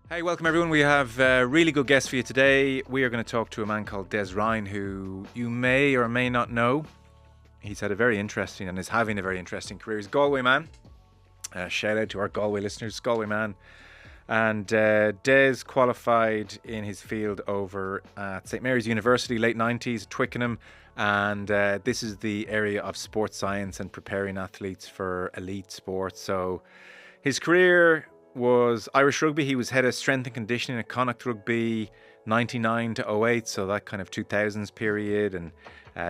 Hey, welcome everyone. We have a really good guest for you today. We are going to talk to a man called Des Ryan, who you may or may not know. He's had a very interesting and is having a very interesting career. He's a Galway man. Shout out to our Galway listeners, Galway man. And Des qualified in his field over at St Mary's University, late 90s, Twickenham. And this is the area of sports science and preparing athletes for elite sports. So his career was Irish Rugby. He was head of strength and conditioning at Connacht Rugby 99 to '08, so that kind of 2000s period, and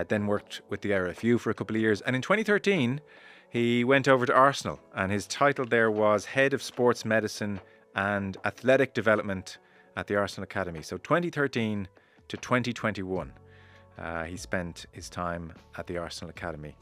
then worked with the RFU for a couple of years. And in 2013, he went over to Arsenal, and his title there was Head of Sports Medicine and Athletic Development at the Arsenal Academy. So 2013 to 2021, he spent his time at the Arsenal Academy.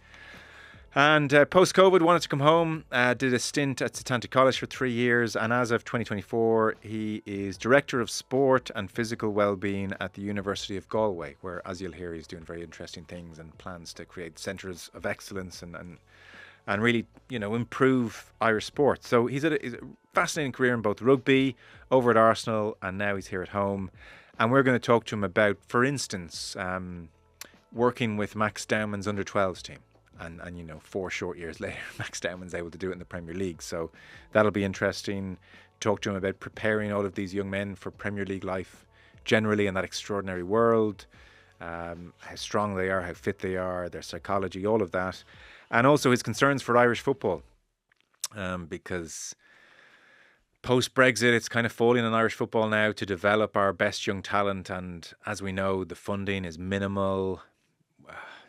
And post-COVID, wanted to come home, did a stint at St College for 3 years, and as of 2024, he is Director of Sport and Physical Wellbeing at the University of Galway, where, as you'll hear, he's doing very interesting things and plans to create centres of excellence and really, improve Irish sport. So he's had a fascinating career in both rugby, over at Arsenal, and now he's here at home. And we're going to talk to him about, for instance, working with Max Dowman's under-12s team. And 4 short years later, Max Dowman's able to do it in the Premier League. So that'll be interesting. Talk to him about preparing all of these young men for Premier League life generally in that extraordinary world. How strong they are, how fit they are, their psychology, all of that. And also his concerns for Irish football. Because post-Brexit, it's kind of falling on Irish football now to develop our best young talent. And as we know, the funding is minimal.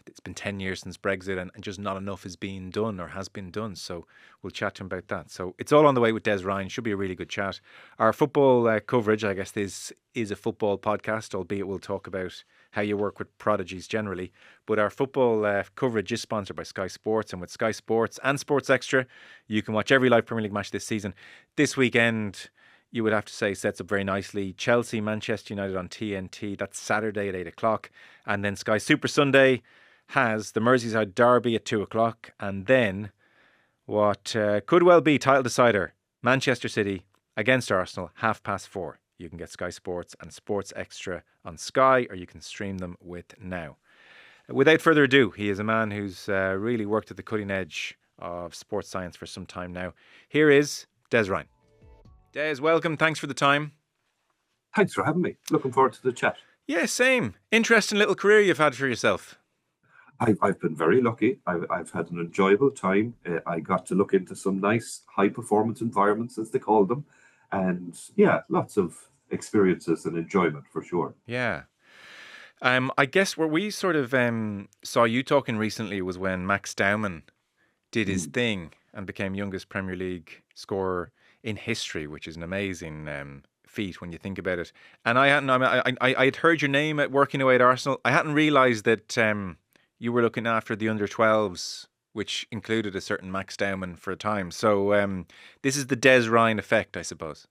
It's been 10 years since Brexit and just not enough is being done or has been done. So we'll chat to him about that. So it's all on the way with Des Ryan. Should be a really good chat. Our football coverage, I guess this is a football podcast, albeit we'll talk about how you work with prodigies generally. But our football coverage is sponsored by Sky Sports. And with Sky Sports and Sports Extra, you can watch every live Premier League match this season. This weekend, you would have to say, sets up very nicely. Chelsea, Manchester United on TNT. That's Saturday at 8 o'clock. And then Sky Super Sunday has the Merseyside Derby at 2 o'clock, and then what could well be title decider, Manchester City against Arsenal, 4:30. You can get Sky Sports and Sports Extra on Sky, or you can stream them with Now. Without further ado, he is a man who's really worked at the cutting edge of sports science for some time now. Here is Des Ryan. Des, welcome. Thanks for the time. Thanks for having me. Looking forward to the chat. Yeah, same. Interesting little career you've had for yourself. I've been very lucky. I've had an enjoyable time. I got to look into some nice high-performance environments, as they call them. And yeah, lots of experiences and enjoyment for sure. Yeah. I guess where we sort of saw you talking recently was when Max Dowman did his thing and became youngest Premier League scorer in history, which is an amazing feat when you think about it. And I'd heard your name at working away at Arsenal. I hadn't realised that you were looking after the under-12s, which included a certain Max Dowman for a time. So this is the Des Ryan effect, I suppose.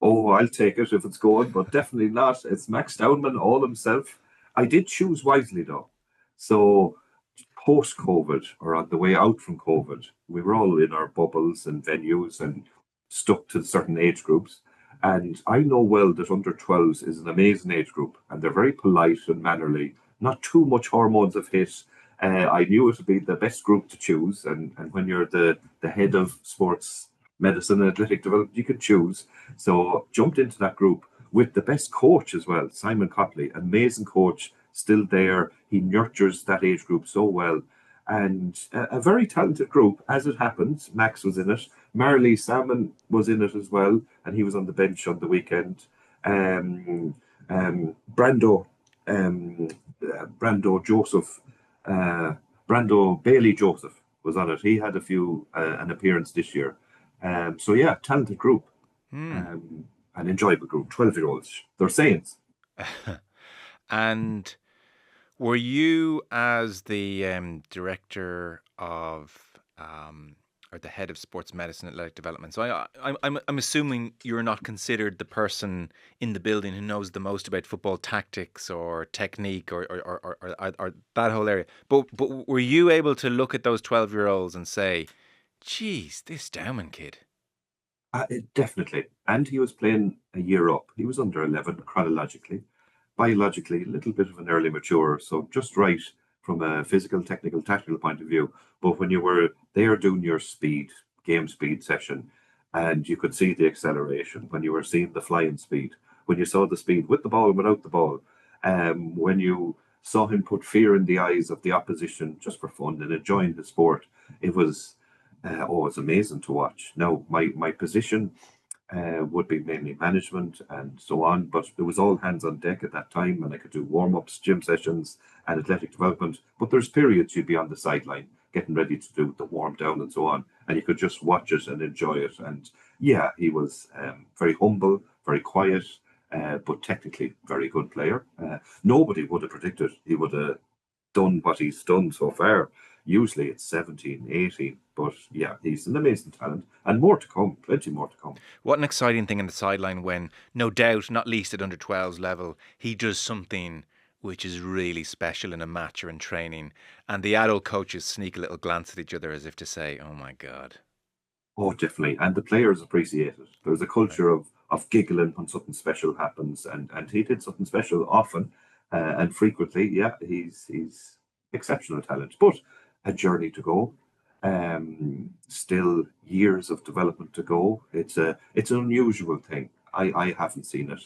Oh, I'll take it if it's going, but definitely not. It's Max Dowman all himself. I did choose wisely, though. So post-COVID, or on the way out from COVID, we were all in our bubbles and venues and stuck to certain age groups. And I know well that under-12s is an amazing age group, and they're very polite and mannerly. Not too much hormones have hit. I knew it would be the best group to choose. And when you're the head of sports medicine and athletic development, you can choose. So jumped into that group with the best coach as well, Simon Copley, amazing coach, still there. He nurtures that age group so well. And a very talented group, as it happens. Max was in it. Marley Salmon was in it as well, and he was on the bench on the weekend. Brando Bailey Joseph was on it. He had an appearance this year. So yeah, talented group, an enjoyable group. 12-year-olds, they're saints. And were you, as the director of or the head of sports medicine and athletic development, so I'm assuming you're not considered the person in the building who knows the most about football tactics or technique or that whole area. But were you able to look at those 12-year-olds and say, "Geez, this Dowman kid"? Definitely. And he was playing a year up. He was under 11 chronologically. Biologically, a little bit of an early maturer. So just right from a physical, technical, tactical point of view. But when you were there doing your speed, game speed session, and you could see the acceleration, when you were seeing the flying speed, when you saw the speed with the ball and without the ball, when you saw him put fear in the eyes of the opposition just for fun and enjoying the sport, it was it's amazing to watch. Now, my position would be mainly management and so on, but there was all hands on deck at that time, and I could do warm ups, gym sessions, and athletic development. But there's periods you'd be on the sideline getting ready to do the warm down and so on, and you could just watch it and enjoy it. And yeah, he was very humble, very quiet, but technically very good player. Nobody would have predicted he would have done what he's done so far. Usually it's 17, 18, but yeah, he's an amazing talent and more to come, plenty more to come. What an exciting thing in the sideline when, no doubt, not least at under 12s level, he does something which is really special in a match or in training, and the adult coaches sneak a little glance at each other as if to say, oh my God. Oh, definitely. And the players appreciate it. There's a culture of giggling when something special happens, and he did something special often and frequently. Yeah, he's exceptional talent, but a journey to go. Still years of development to go. It's an unusual thing. I haven't seen it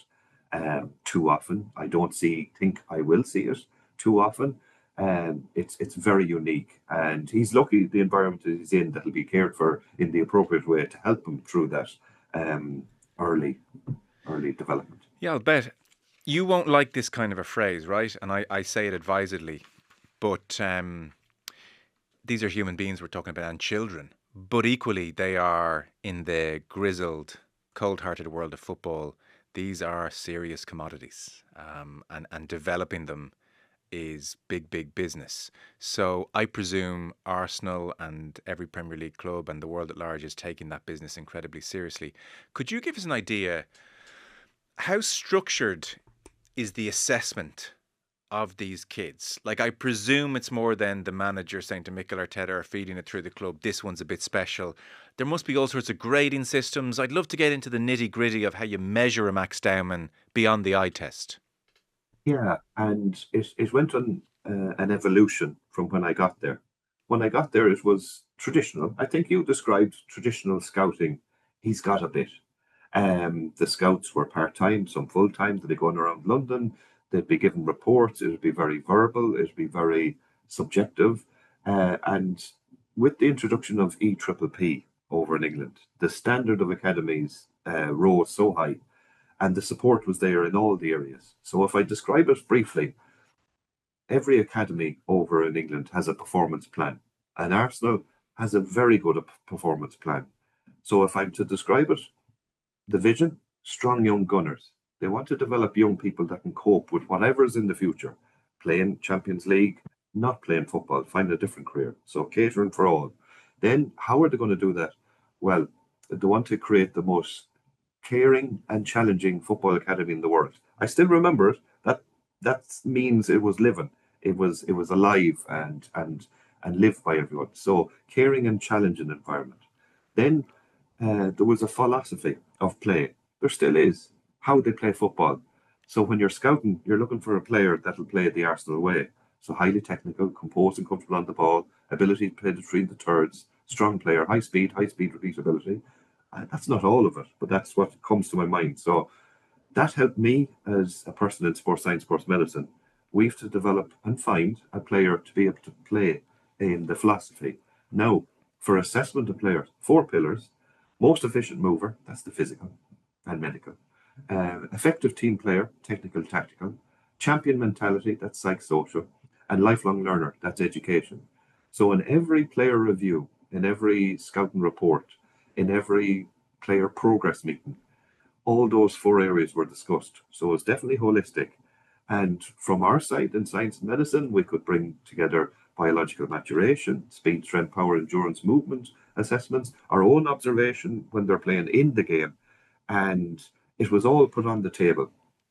too often. I don't think I will see it too often. It's very unique, and he's lucky the environment that he's in that he'll be cared for in the appropriate way to help him through that early development. Yeah, I'll bet. You won't like this kind of a phrase, right? And I say it advisedly, but these are human beings we're talking about and children, but equally they are in the grizzled, cold-hearted world of football. These are serious commodities, and developing them is big, big business. So I presume Arsenal and every Premier League club and the world at large is taking that business incredibly seriously. Could you give us an idea, how structured is the assessment of these kids? Like, I presume it's more than the manager saying to Mikel Arteta or feeding it through the club, this one's a bit special. There must be all sorts of grading systems. I'd love to get into the nitty gritty of how you measure a Max Dowman beyond the eye test. Yeah, and it went on an evolution from when I got there. When I got there, it was traditional. I think you described traditional scouting. He's got a bit. The scouts were part time, some full time. They'd be going around London. They'd be given reports. It would be very verbal. It would be very subjective. And with the introduction of EPPP over in England, the standard of academies rose so high, and the support was there in all the areas. So if I describe it briefly, every academy over in England has a performance plan, and Arsenal has a very good performance plan. So if I'm to describe it, the vision, strong young gunners. They want to develop young people that can cope with whatever is in the future, playing Champions League, not playing football, find a different career. So catering for all. Then how are they going to do that? Well, they want to create the most caring and challenging football academy in the world. I still remember it. That means it was living. It was alive and lived by everyone. So caring and challenging environment. Then there was a philosophy of play. There still is how they play football. So when you're scouting, you're looking for a player that'll play the Arsenal way. So highly technical, composed and comfortable on the ball, ability to play between the thirds, strong player, high speed repeatability. That's not all of it, but that's what comes to my mind. So that helped me as a person in sports science, sports medicine. We have to develop and find a player to be able to play in the philosophy. Now, for assessment of players, 4 pillars: most efficient mover, that's the physical and medical; effective team player, technical, tactical; champion mentality, that's psychosocial; and lifelong learner, that's education. So in every player review, in every scouting report, in every player progress meeting, all those 4 areas were discussed. So it's definitely holistic. And from our side in science and medicine, we could bring together biological maturation, speed, strength, power, endurance, movement assessments, our own observation when they're playing in the game. And it was all put on the table.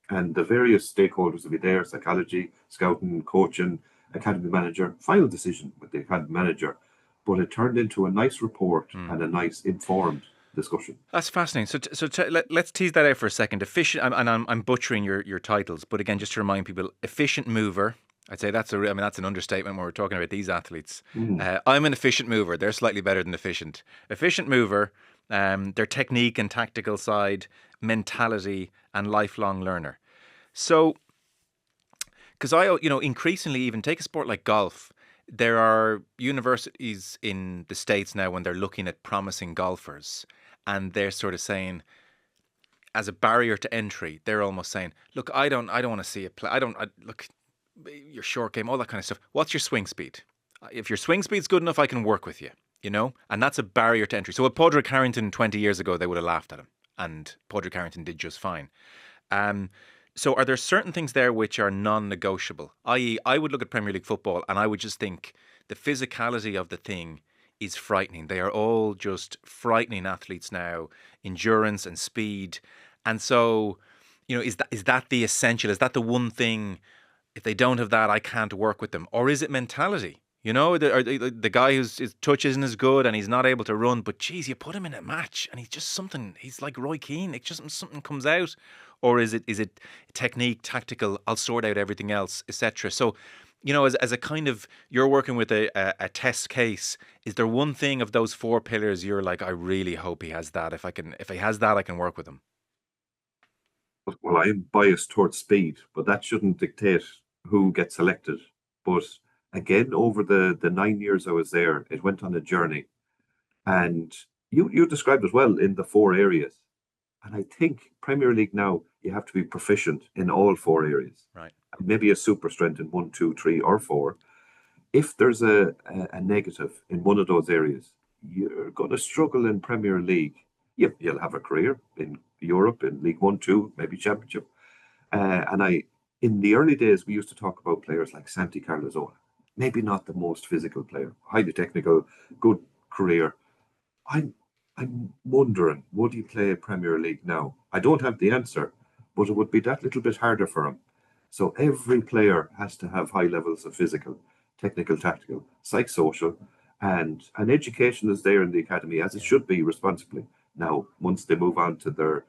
And the various stakeholders would be there: psychology, scouting, coaching, academy manager, final decision with the academy manager. But it turned into a nice report and a nice informed discussion. That's fascinating. Let's tease that out for a second. Efficient, and I'm butchering your titles, but again, just to remind people, efficient mover. I'd say that's that's an understatement when we're talking about these athletes. I'm an efficient mover. They're slightly better than efficient. Efficient mover, their technique and tactical side, mentality, and lifelong learner. So, because increasingly, even take a sport like golf, there are universities in the States now when they're looking at promising golfers, and they're sort of saying, as a barrier to entry, they're almost saying, look, I don't want to see it play. Look, your short game, all that kind of stuff. What's your swing speed? If your swing speed's good enough, I can work with you, and that's a barrier to entry. So with Padraig Harrington 20 years ago, they would have laughed at him, and Padraig Harrington did just fine. So are there certain things there which are non-negotiable? I.e., I would look at Premier League football and I would just think the physicality of the thing is frightening. They are all just frightening athletes now, endurance and speed. And so, is that the essential? Is that the one thing? If they don't have that, I can't work with them. Or is it mentality? The guy his touch isn't as good and he's not able to run, but geez, you put him in a match and he's like Roy Keane. It's just something comes out. Or is it technique, tactical, I'll sort out everything else, etc. So, as a kind of, you're working with a test case, is there one thing of those 4 pillars you're like, I really hope he has that. If he has that, I can work with him. Well, I'm biased towards speed, but that shouldn't dictate who gets selected. But again, over the 9 years I was there, it went on a journey. And you described it well in the 4 areas. And I think Premier League now, you have to be proficient in all 4 areas. Right. Maybe a super strength in 1, 2, 3, or 4. If there's a negative in one of those areas, you're going to struggle in Premier League. You'll have a career in Europe, in League 1, 2, maybe Championship. In the early days, we used to talk about players like Santi Carlozola. Maybe not the most physical player, highly technical, good career. I'm wondering, would he play Premier League now? I don't have the answer, but it would be that little bit harder for him. So every player has to have high levels of physical, technical, tactical, psychosocial, and education is there in the academy, as it should be responsibly. Now, once they move on to their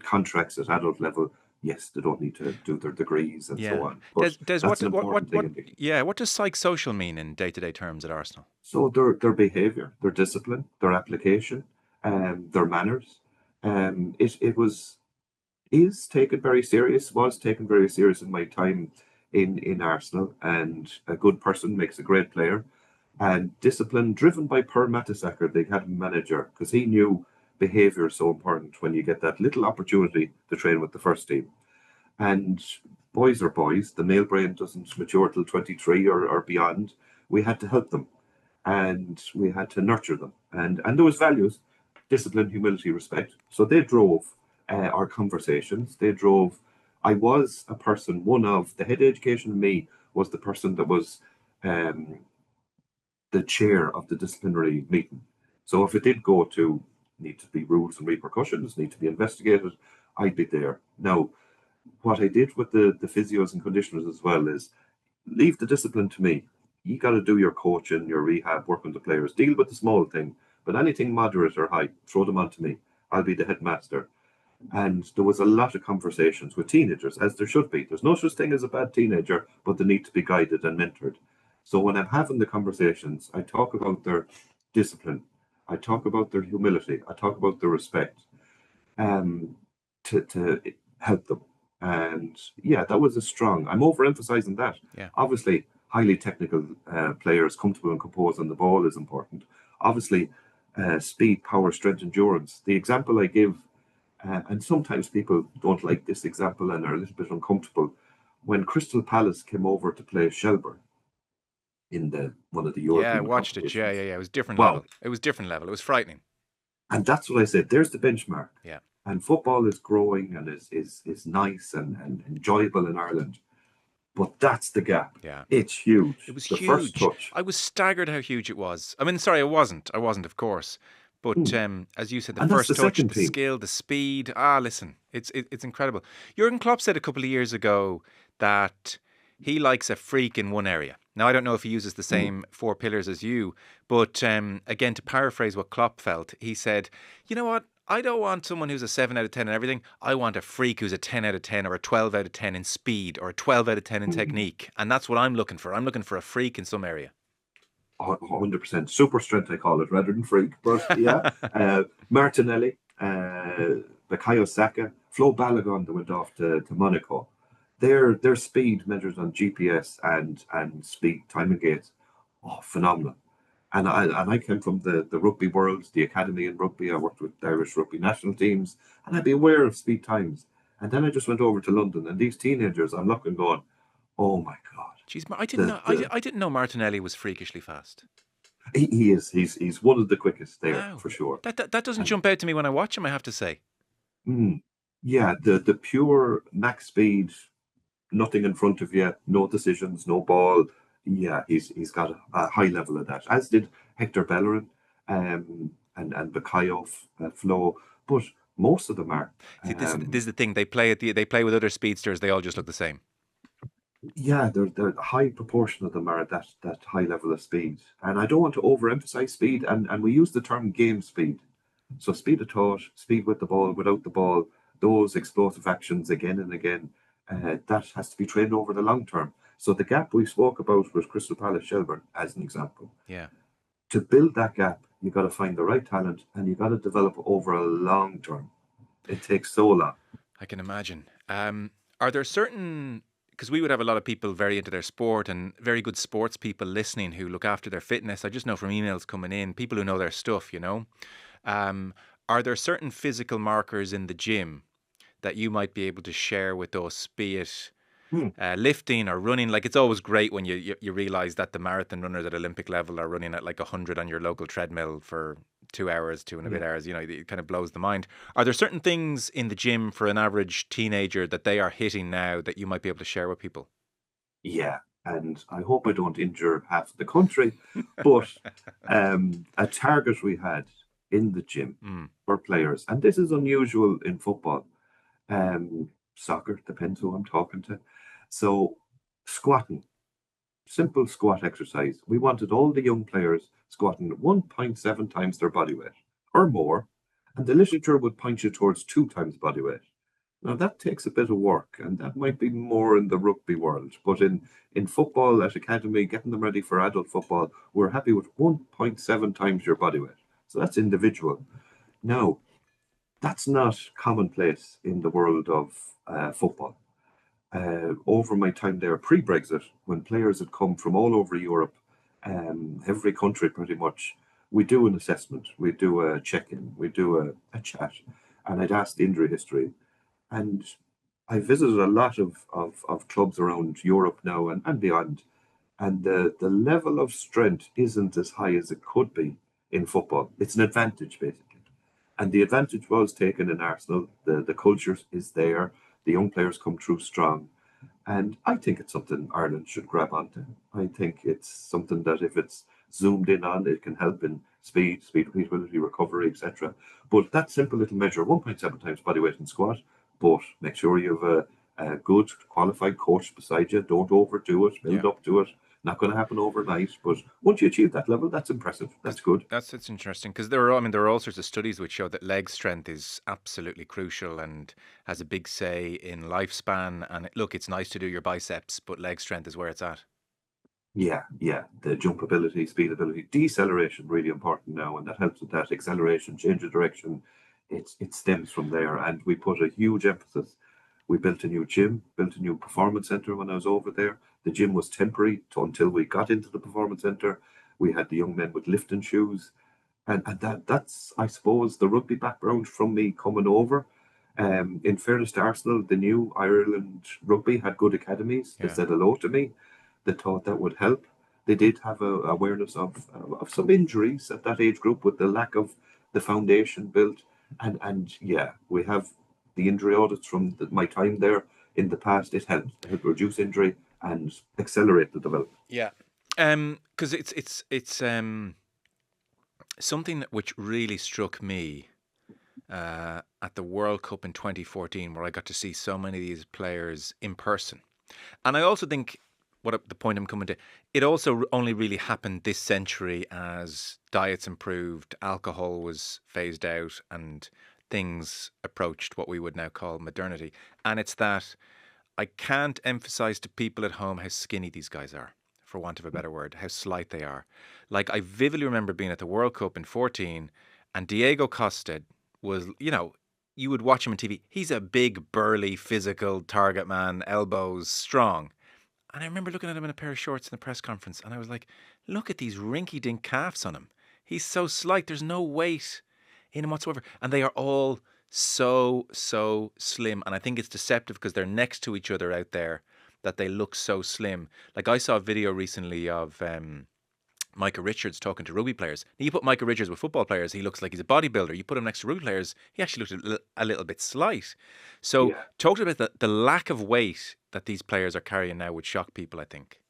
contracts at adult level, yes, they don't need to do their degrees and so on. But what does psychosocial mean in day-to-day terms at Arsenal? So their behaviour, their discipline, their application, their manners. Was taken very serious in my time in Arsenal, and a good person makes a great player. And discipline driven by Per Mertesacker, the academy manager, because he knew behaviour is so important when you get that little opportunity to train with the first team. And boys are boys. The male brain doesn't mature till 23 or beyond. We had to help them, and we had to nurture them. And there was values, discipline, humility, respect. So they drove our conversations. I was a person, one of the head education of me was the person that was the chair of the disciplinary meeting. So if it did go to need to be rules and repercussions, need to be investigated, I'd be there. Now, what I did with the physios and conditioners as well is leave the discipline to me. You got to do your coaching, your rehab, work with the players, deal with the small thing, but anything moderate or high, throw them on to me. I'll be the headmaster. And there was a lot of conversations with teenagers, as there should be. There's no such thing as a bad teenager, but they need to be guided and mentored. So when I'm having the conversations, I talk about their discipline, I talk about their humility, I talk about their respect, to help them. And yeah, that was I'm overemphasizing that. Yeah. Obviously, highly technical players, comfortable and composed on the ball is important. Obviously, speed, power, strength, endurance. The example I give, and sometimes people don't like this example and are a little bit uncomfortable, when Crystal Palace came over to play Shelburne in one of the European I watched it. Yeah. It was different level. It was different level. It was frightening. And that's what I said. There's the benchmark. Yeah. And football is growing and is nice and enjoyable in Ireland. But that's the gap. Yeah. It's huge. It was the huge. First touch. I was staggered how huge it was. I mean, sorry, I wasn't, of course. But as you said, the first touch, the skill, the speed. Listen, it's incredible. Jurgen Klopp said a couple of years ago that he likes a freak in one area. Now, I don't know if he uses the same 4 pillars as you, but again, to paraphrase what Klopp felt, he said, you know what? I don't want someone who's a 7 out of 10 in everything. I want a freak who's a 10 out of 10 or a 12 out of 10 in speed or a 12 out of 10 in technique. And that's what I'm looking for. I'm looking for a freak in some area. 100% super strength, I call it, rather than freak. But yeah, Martinelli, Bukayo Saka, Flo Balogun that went off to Monaco. Their speed measured on GPS and speed timing gates, phenomenal. And I came from the rugby world, the academy in rugby. I worked with Irish rugby national teams, and I'd be aware of speed times. And then I just went over to London, and these teenagers, I'm looking, going, "Oh my God!" Jeez, I didn't know. I didn't know Martinelli was freakishly fast. He is. He's one of the quickest there, Wow. for sure. That doesn't jump out to me when I watch him, I have to say. Yeah, the pure max speed, nothing in front of you, no decisions, no ball. Yeah, he's got a high level of that, as did Hector Bellerin, and Bukayo, Flo. But most of them are. See, this is the thing. They play with other speedsters. They all just look the same. Yeah, they're a high proportion of them are at that high level of speed. And I don't want to overemphasize speed, and we use the term game speed. So speed of thought, speed with the ball, without the ball, those explosive actions again and again, that has to be trained over the long term. So the gap we spoke about with Crystal Palace Shelburne, as an example. Yeah. To build that gap, you got to find the right talent, and you got to develop over a long term. It takes so long. I can imagine. Are there certain... Because we would have a lot of people very into their sport and very good sports people listening who look after their fitness. I just know from emails coming in, people who know their stuff, you know. Are there certain physical markers in the gym that you might be able to share with us, be it lifting or running? Like, it's always great when you realise that the marathon runners at Olympic level are running at like 100 on your local treadmill for 2 hours, 2 and a bit hours. You know, it kind of blows the mind. Are there certain things in the gym for an average teenager that they are hitting now that you might be able to share with people? Yeah, and I hope I don't injure half the country, but a target we had in the gym for players, and this is unusual in football, soccer, depends who I'm talking to. So squatting, simple squat exercise. We wanted all the young players squatting 1.7 times their body weight or more, and the literature would point you towards 2 times body weight. Now that takes a bit of work, and that might be more in the rugby world. But in football at academy, getting them ready for adult football, we're happy with 1.7 times your body weight. So that's individual. Now, that's not commonplace in the world of football. Over my time there pre-Brexit, when players had come from all over Europe, every country pretty much, we do an assessment, we do a check-in, we do a chat, and I'd ask the injury history. And I visited a lot of clubs around Europe now and beyond, and the level of strength isn't as high as it could be in football. It's an advantage, basically. And the advantage was taken in Arsenal. The culture is there. The young players come through strong. And I think it's something Ireland should grab onto. I think it's something that if it's zoomed in on, it can help in speed, repeatability, recovery, etc. But that simple little measure, 1.7 times body weight in squat, but make sure you have a good qualified coach beside you. Don't overdo it, build up to it. Not going to happen overnight, but once you achieve that level, that's impressive. That's good. That's interesting, because there are all sorts of studies which show that leg strength is absolutely crucial and has a big say in lifespan. And look, it's nice to do your biceps, but leg strength is where it's at. Yeah. The jump ability, speed ability, deceleration, really important now, and that helps with that. Acceleration, change of direction, it stems from there. And we put a huge emphasis. We built a new gym, built a new performance center when I was over there. The gym was temporary until we got into the performance center. We had the young men with lifting shoes. And that's, I suppose, the rugby background from me coming over. In fairness to Arsenal, the new Ireland rugby had good academies. They said hello to me. They thought that would help. They did have a awareness of some injuries at that age group with the lack of the foundation built. And yeah, we have the injury audits from my time there in the past. It helped reduce injury and accelerate the development. Yeah, because it's something which really struck me at the World Cup in 2014, where I got to see so many of these players in person. And I also think the point I'm coming to, it also only really happened this century as diets improved, alcohol was phased out, and things approached what we would now call modernity. And it's that I can't emphasize to people at home how skinny these guys are, for want of a better word, how slight they are. Like, I vividly remember being at the World Cup in 14, and Diego Costa was, you would watch him on TV. He's a big, burly, physical target man, elbows, strong. And I remember looking at him in a pair of shorts in the press conference, and I was like, look at these rinky-dink calves on him. He's so slight. There's no weight in him whatsoever. And they are all so, so slim. And I think it's deceptive because they're next to each other out there that they look so slim. Like, I saw a video recently of Micah Richards talking to rugby players. Now, you put Micah Richards with football players, he looks like he's a bodybuilder. You put him next to rugby players, he actually looked a little bit slight. So, Yeah. talk about the lack of weight that these players are carrying now would shock people, I think.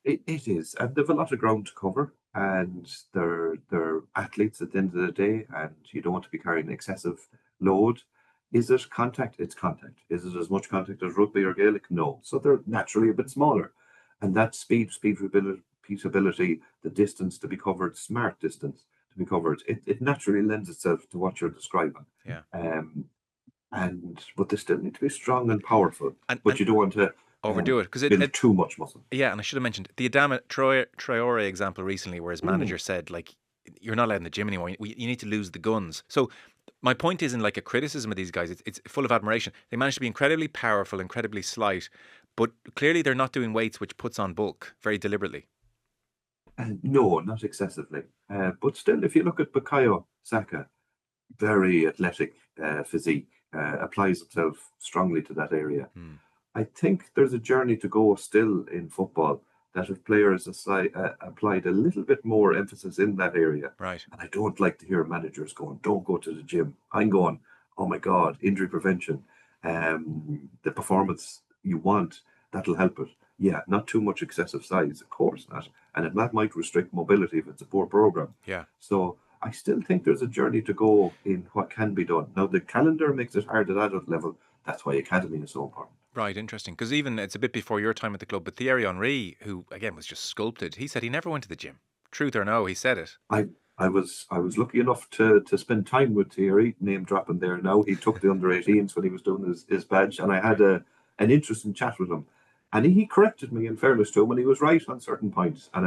It is, and they've a lot of ground to cover, and they're athletes at the end of the day, and you don't want to be carrying excessive load. Is it contact? It's contact. Is it as much contact as rugby or Gaelic? No. So they're naturally a bit smaller, and that repeatability, the distance to be covered, smart distance to be covered, it naturally lends itself to what you're describing. Yeah. But they still need to be strong and powerful. But you don't want to overdo it because build too much muscle. Yeah, and I should have mentioned the Adama Traore example recently, where his manager said, like, you're not allowed in the gym anymore. You need to lose the guns. So my point isn't like a criticism of these guys. It's full of admiration. They managed to be incredibly powerful, incredibly slight, but clearly they're not doing weights which puts on bulk very deliberately. No, not excessively. But still, if you look at Bukayo Saka, very athletic physique, applies himself strongly to that area. I think there's a journey to go still in football that if players applied a little bit more emphasis in that area. Right. And I don't like to hear managers going, don't go to the gym. I'm going, oh my God, injury prevention, the performance you want, that'll help it. Yeah, not too much excessive size, of course not. And that might restrict mobility if it's a poor program. Yeah. So I still think there's a journey to go in what can be done. Now, the calendar makes it hard at adult level. That's why academy is so important. Right, interesting. Because even it's a bit before your time at the club, but Thierry Henry, who again was just sculpted, he said he never went to the gym. Truth or no, he said it. I was lucky enough to spend time with Thierry, name dropping there now. He took the under 18s when he was doing his badge, and I had an interesting chat with him. And he corrected me, in fairness to him, and he was right on certain points. And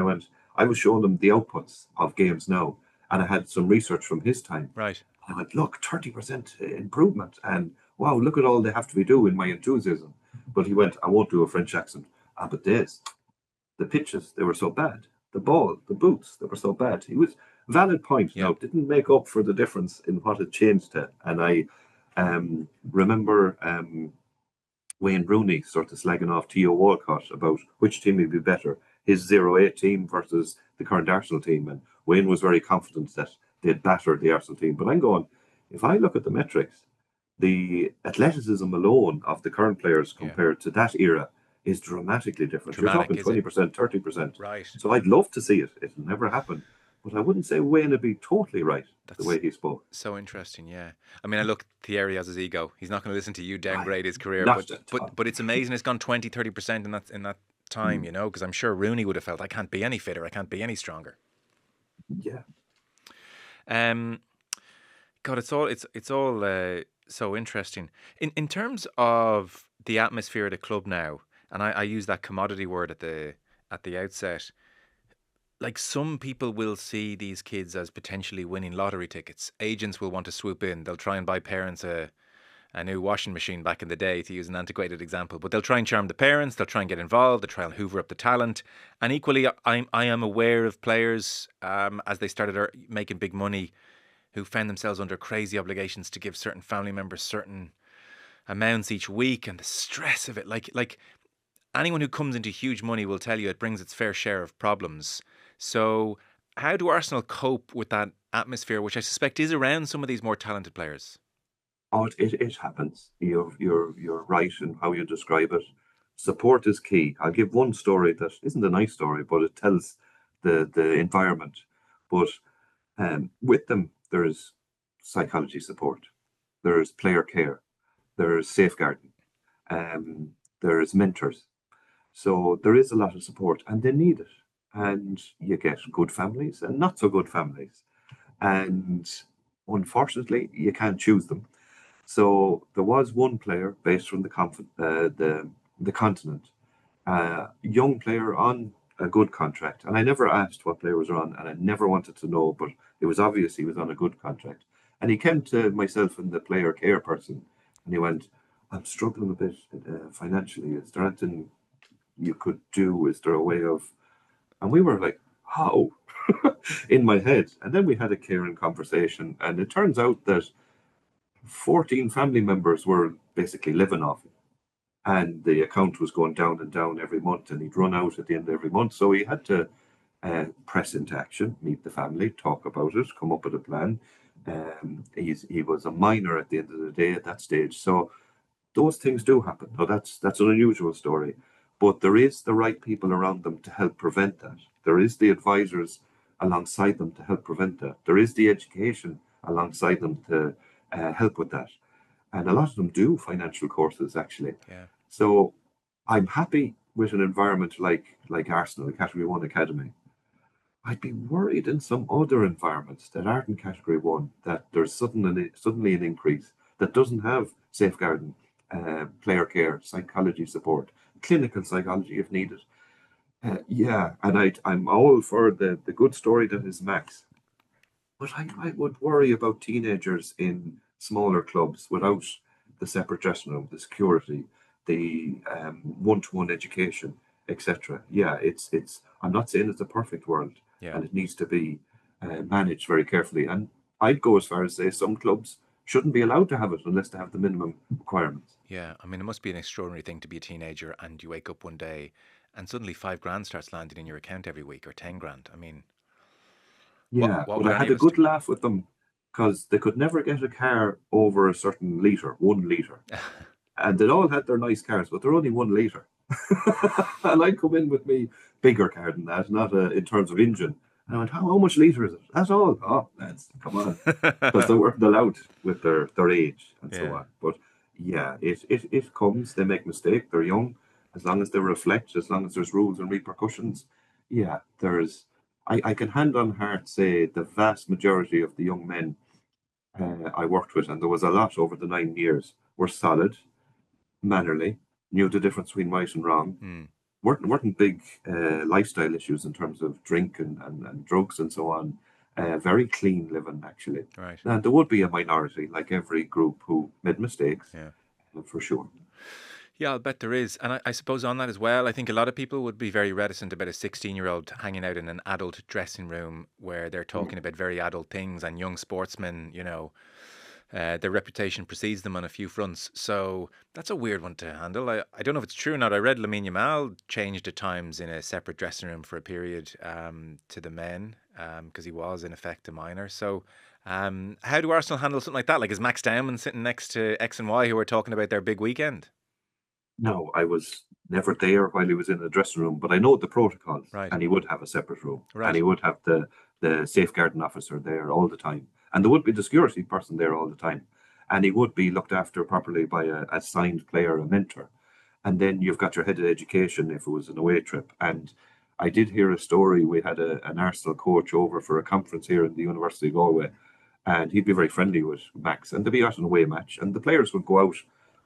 I was showing him the outputs of games now, and I had some research from his time. Right. I went, look, 30% improvement, and wow, look at all they have to be doing, my enthusiasm. But he went, I won't do a French accent. But the pitches, they were so bad. The ball, the boots, they were so bad. He was valid point. Yeah. Now, didn't make up for the difference in what it changed to. And I remember Wayne Rooney sort of slagging off Theo Walcott about which team would be better, his 0-8 team versus the current Arsenal team. And Wayne was very confident that they'd batter the Arsenal team. But I'm going, if I look at the metrics, the athleticism alone of the current players compared to that era is dramatically different. You're talking 20%, 30%. Right. So I'd love to see it. It'll never happen. But I wouldn't say Wayne would be totally right. That's the way he spoke. So interesting, yeah. I mean, I look, Thierry has his ego. He's not going to listen to you downgrade his career. But it's amazing it's gone 20, 30% in that time, you know, because I'm sure Rooney would have felt, I can't be any fitter, I can't be any stronger. Yeah. God, it's all so interesting. In terms of the atmosphere at a club now, and I use that commodity word at the outset, like, some people will see these kids as potentially winning lottery tickets. Agents will want to swoop in. They'll try and buy parents a new washing machine back in the day, to use an antiquated example. But they'll try and charm the parents. They'll try and get involved. They'll try and hoover up the talent. And equally, I am aware of players as they started making big money who found themselves under crazy obligations to give certain family members certain amounts each week, and the stress of it. Like anyone who comes into huge money will tell you it brings its fair share of problems. So how do Arsenal cope with that atmosphere, which I suspect is around some of these more talented players? Oh, it happens. You're right in how you describe it. Support is key. I'll give one story that isn't a nice story, but it tells the environment. But with them, there is psychology support, there is player care, there is safeguarding, there is mentors. So there is a lot of support and they need it. And you get good families and not so good families. And unfortunately, you can't choose them. So there was one player based from the continent, young player on a good contract. And I never asked what player was on, and I never wanted to know, but it was obvious he was on a good contract. And he came to myself and the player care person, and he went, I'm struggling a bit financially. Is there anything you could do? Is there a way of. And we were like, how? In my head. And then we had a caring conversation, and it turns out that 14 family members were basically living off it. And the account was going down and down every month, and he'd run out at the end of every month. So he had to press into action, meet the family, talk about it, come up with a plan. He was a minor at the end of the day at that stage. So those things do happen. Now that's an unusual story, but there is the right people around them to help prevent that. There is the advisors alongside them to help prevent that. There is the education alongside them to help with that. And a lot of them do financial courses actually. Yeah. So I'm happy with an environment like Arsenal, Category 1 Academy. I'd be worried in some other environments that aren't in Category 1 that there's suddenly an increase that doesn't have safeguarding, player care, psychology support, clinical psychology if needed. Yeah, and I'm all for the good story that is Max. But I would worry about teenagers in smaller clubs without the separate dressing room, the security, the one-to-one education, etc. Yeah, it's. I'm not saying it's a perfect world, Yeah. and it needs to be managed very carefully. And I'd go as far as say some clubs shouldn't be allowed to have it unless they have the minimum requirements. Yeah. I mean, it must be an extraordinary thing to be a teenager and you wake up one day and suddenly 5 grand starts landing in your account every week, or 10 grand. I mean, Yeah, what but would I any had of a us do? good laugh with them because they could never get a car over a certain litre, 1 litre. And they all had their nice cars, but they're only 1 litre. And I come in with me bigger car than that, not in terms of engine. And I went, how much litre is it? That's all. Oh, that's come on. Because they weren't allowed with their age and so Yeah. on. But yeah, it comes, they make mistake, they're young. As long as they reflect, as long as there's rules and repercussions, yeah, I can hand on heart say the vast majority of the young men I worked with, and there was a lot over the 9 years, were solid, mannerly, knew the difference between right and wrong, Hmm. weren't big lifestyle issues in terms of drink and drugs and so on. Very clean living, actually. Right. And there would be a minority, like every group, who made mistakes, Yeah. for sure. Yeah, I'll bet there is. And I suppose on that as well, I think a lot of people would be very reticent about a 16-year-old hanging out in an adult dressing room where they're talking about very adult things, and young sportsmen, their reputation precedes them on a few fronts. So that's a weird one to handle. I don't know if it's true or not. I read Lamine Yamal changed at times in a separate dressing room for a period to the men because he was, in effect, a minor. So how do Arsenal handle something like that? Like, is Max Dowman sitting next to X and Y who are talking about their big weekend? No, I was never there while he was in the dressing room, but I know the protocols, Right, and he would have a separate room, and right. he would have the safeguarding officer there all the time, and there would be the security person there all the time, and he would be looked after properly by a assigned player, a mentor, and then you've got your head of education if it was an away trip. And I did hear a story. We had an Arsenal coach over for a conference here in the University of Galway, and he'd be very friendly with Max, and they'd be at an away match, and the players would go out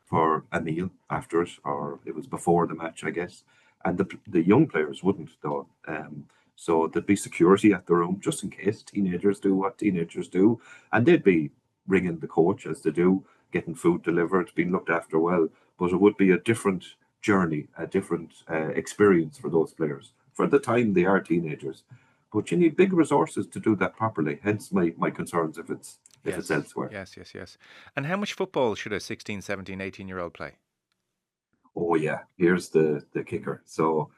for a meal after it, or it was before the match, I guess. And the young players wouldn't though. So there'd be security at the room just in case teenagers do what teenagers do, and they'd be ringing the coach as they do, getting food delivered, being looked after well. But it would be a different journey, a different experience for those players. For the time they are teenagers, but you need big resources to do that properly. Hence my concerns if it's Yes, elsewhere. yes, yes, yes. And how much football should a 16, 17, 18-year-old play? Oh yeah, here's the kicker. So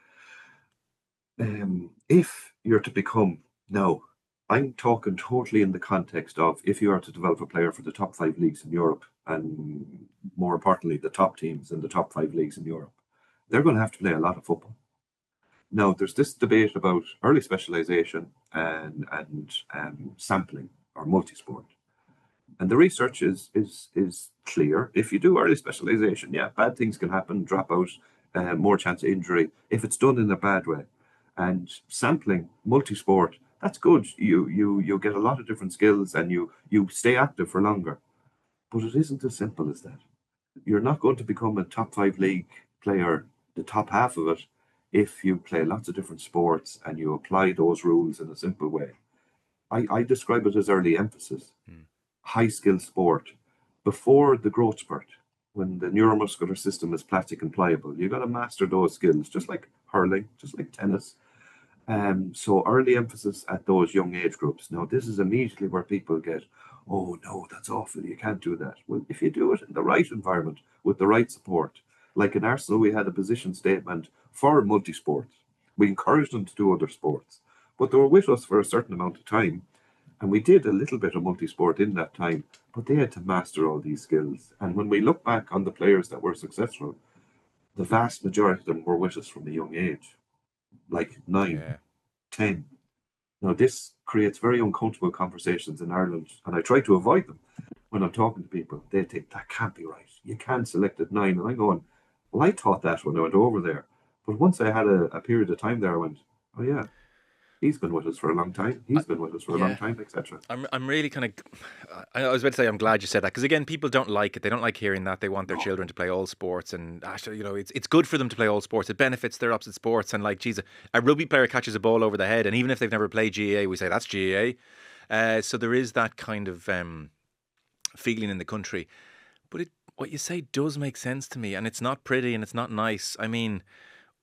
if you're to become now, I'm talking totally in the context of if you are to develop a player for the top 5 leagues in Europe, and more importantly, the top teams in the top 5 leagues in Europe, they're going to have to play a lot of football. Now, there's this debate about early specialization and sampling or multi-sport. And the research is clear. If you do early specialization, yeah, bad things can happen, drop out, more chance of injury if it's done in a bad way. And sampling, multi-sport, that's good. You get a lot of different skills and you stay active for longer. But it isn't as simple as that. You're not going to become a top 5 league player, the top half of it, if you play lots of different sports and you apply those rules in a simple way. I describe it as early emphasis, high skill sport. Before the growth spurt, when the neuromuscular system is plastic and pliable, you've got to master those skills, just like hurling, just like tennis. So early emphasis at those young age groups. Now, this is immediately where people get, oh no, that's awful, you can't do that. Well, if you do it in the right environment with the right support, like in Arsenal, we had a position statement for multi-sports. We encouraged them to do other sports, but they were with us for a certain amount of time. And we did a little bit of multi-sport in that time, but they had to master all these skills. And when we look back on the players that were successful, the vast majority of them were with us from a young age, like 9, 10. Now, this creates very uncomfortable conversations in Ireland, and I try to avoid them when I'm talking to people. They think, that can't be right. You can't select at 9. And I'm going, well, I thought that when I went over there. But once I had a period of time there, I went, oh yeah, he's been with us for a long time. He's been with us for a long time, etc. I'm really kind of. I was about to say I'm glad you said that, because again, people don't like it. They don't like hearing that. They want their children to play all sports, and actually, it's good for them to play all sports. It benefits their opposite sports. And like, geez, a rugby player catches a ball over the head, and even if they've never played GAA, we say that's GAA. So there is that kind of feeling in the country. But what you say does make sense to me, and it's not pretty and it's not nice. I mean,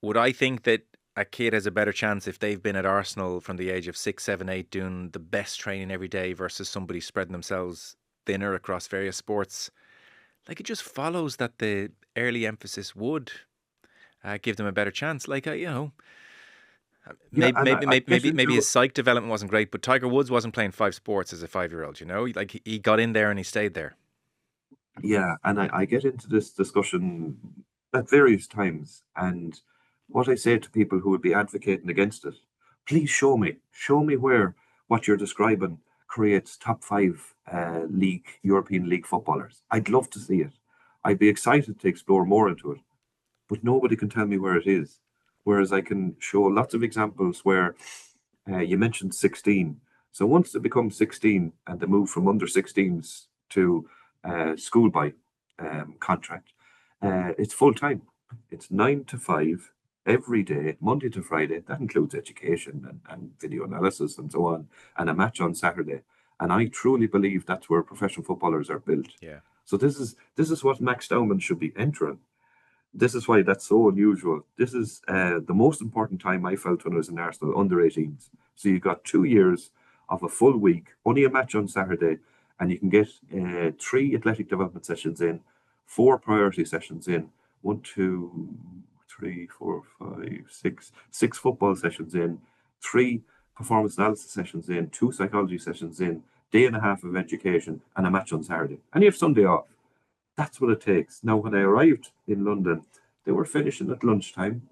would I think that a kid has a better chance if they've been at Arsenal from the age of 6, 7, 8, doing the best training every day versus somebody spreading themselves thinner across various sports? Like, it just follows that the early emphasis would give them a better chance. Like, maybe his psych development wasn't great, but Tiger Woods wasn't playing 5 sports as a 5-year-old, Like, he got in there and he stayed there. Yeah, and I get into this discussion at various times, and what I say to people who would be advocating against it, please show me where what you're describing creates top 5 European league footballers. I'd love to see it. I'd be excited to explore more into it, but nobody can tell me where it is. Whereas I can show lots of examples where you mentioned 16. So once they become 16 and they move from under 16s to schoolboy contract, it's full time. It's 9 to 5 every day, Monday to Friday. That includes education and video analysis and so on, and a match on Saturday. And I truly believe that's where professional footballers are built. Yeah. So this is what Max Dowman should be entering. This is why that's so unusual. This is the most important time I felt when I was in Arsenal, under 18s. So you've got 2 years of a full week, only a match on Saturday, and you can get 3 athletic development sessions in, 4 priority sessions in, 1, 2, 3, 4, 5, 6 football sessions in, 3 performance analysis sessions in, 2 psychology sessions in, day and a half of education, and a match on Saturday. And you have Sunday off. That's what it takes. Now, when I arrived in London, they were finishing at lunchtime,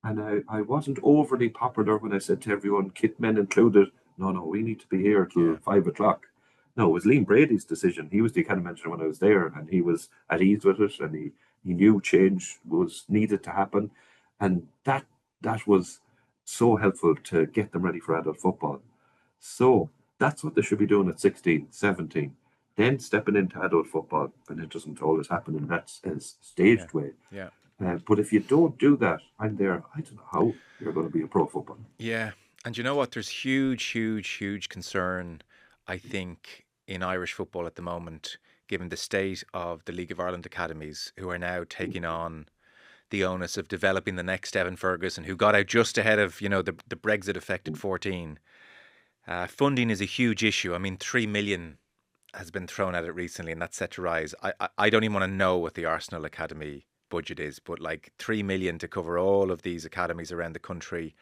and I wasn't overly popular when I said to everyone, kit men included, no, we need to be here till 5 o'clock. No, it was Liam Brady's decision. He was the academy manager when I was there, and he was at ease with it, and he knew change was needed to happen. And that was so helpful to get them ready for adult football. So that's what they should be doing at 16, 17. Then stepping into adult football, and it doesn't always happen in that staged way. Yeah. But if you don't do that, I don't know how you're going to be a pro footballer. Yeah. And you know what? There's huge concern, I think, in Irish football at the moment, given the state of the League of Ireland academies, who are now taking on the onus of developing the next Evan Ferguson, who got out just ahead of, the Brexit affected 14. Funding is a huge issue. I mean, 3 million has been thrown at it recently, and that's set to rise. I don't even want to know what the Arsenal Academy budget is, but like 3 million to cover all of these academies around the country.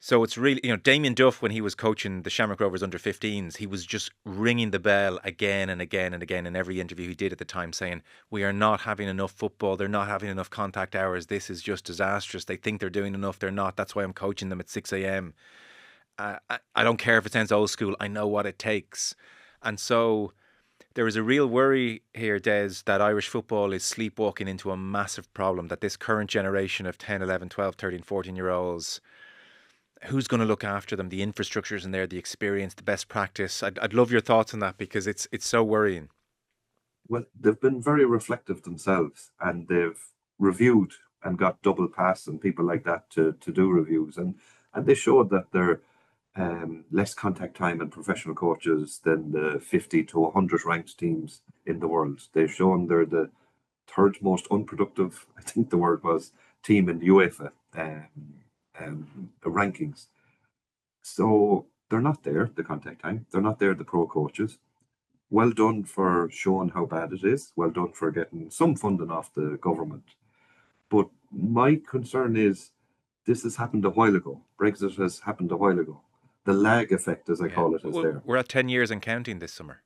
So it's really, Damien Duff, when he was coaching the Shamrock Rovers under 15s, he was just ringing the bell again and again and again in every interview he did at the time, saying, we are not having enough football. They're not having enough contact hours. This is just disastrous. They think they're doing enough. They're not. That's why I'm coaching them at 6 a.m. I don't care if it sounds old school. I know what it takes. And so There is a real worry here, Des, that Irish football is sleepwalking into a massive problem, that this current generation of 10, 11, 12, 13, 14-year-olds, who's going to look after them? The infrastructure's in there, the experience, the best practice. I'd love your thoughts on that, because it's so worrying. Well, they've been very reflective themselves, and they've reviewed and got double pass and people like that to do reviews, and they showed that they're less contact time and professional coaches than the 50 to 100 ranked teams in the world. They've shown they're the third most unproductive, I think the word was, team in the UEFA rankings. So they're not there, the contact time. They're not there, the pro coaches. Well done for showing how bad it is. Well done for getting some funding off the government. But my concern is this has happened a while ago. Brexit has happened a while ago. The lag effect, as I call it, is there. We're at 10 years and counting this summer.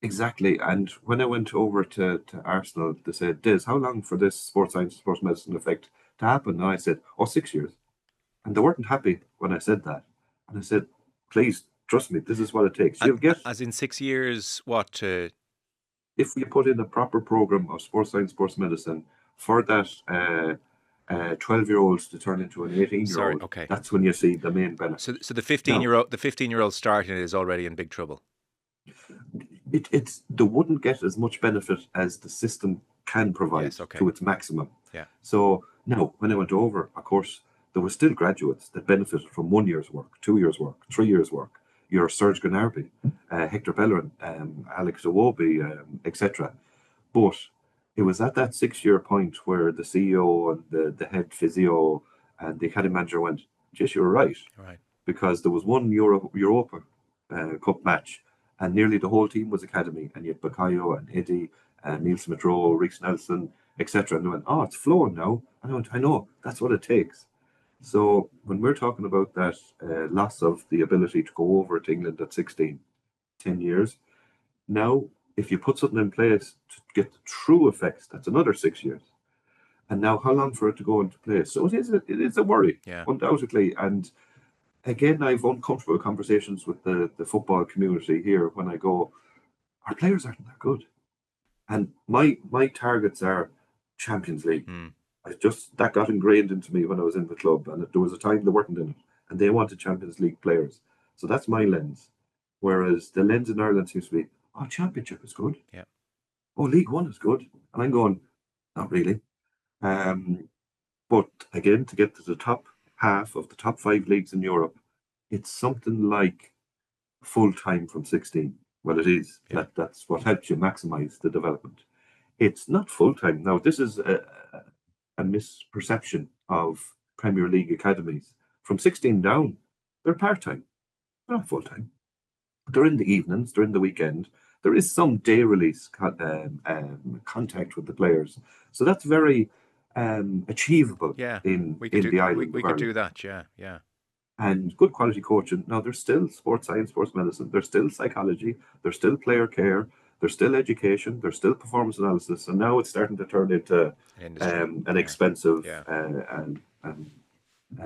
Exactly. And when I went over to Arsenal, they said, Des, how long for this sports science, sports medicine effect to happen? And I said, 6 years. And they weren't happy when I said that. And I said, please, trust me, this is what it takes. You'll get... As in 6 years, what? If we put in a proper program of sports science, sports medicine for that 12-year-olds to turn into an 18-year-old, okay. That's when you see the main benefit. So the 15-year-old starting it is already in big trouble. They wouldn't get as much benefit as the system can provide to its maximum. Yeah. So now, when I went over, of course, there were still graduates that benefited from 1 year's work, 2 years' work, 3 years' work. Your Serge Gnabry, Hector Bellerin, Alex Iwobi, etc. But it was at that 6-year point where the CEO and the head physio and the academy manager went, "Yes, you're right," because there was one Europa Cup match, and nearly the whole team was academy, and you had Bakayo and Eddie and Neil Smith-Rowe, Reece Nelson, etc. And they went, "Oh, it's flowing now." And I went, "I know, that's what it takes." So when we're talking about that loss of the ability to go over to England at 16, 10 years, now if you put something in place to get the true effects, that's another 6 years. And now how long for it to go into place? So it is a worry, undoubtedly. And again, I've uncomfortable conversations with the football community here when I go, our players aren't that good. And my targets are Champions League. That got ingrained into me when I was in the club, and there was a time they weren't in it, and they wanted Champions League players. So that's my lens. Whereas the lens in Ireland seems to be, Championship is good. Yeah. League One is good. And I'm going, not really. But again, to get to the top half of the top 5 leagues in Europe, it's something like full time from 16. Well, it is. Yeah. That's what helps you maximize the development. It's not full time. Now, this is a misperception of Premier League academies. From 16 down, they're part-time. They're not full-time. They're in the evenings, they're in the weekend. There is some day release contact with the players. So that's very achievable in the island. We could do that, yeah. And good quality coaching. Now, there's still sports science, sports medicine. There's still psychology. There's still player care. There's still education, there's still performance analysis, and now it's starting to turn into an expensive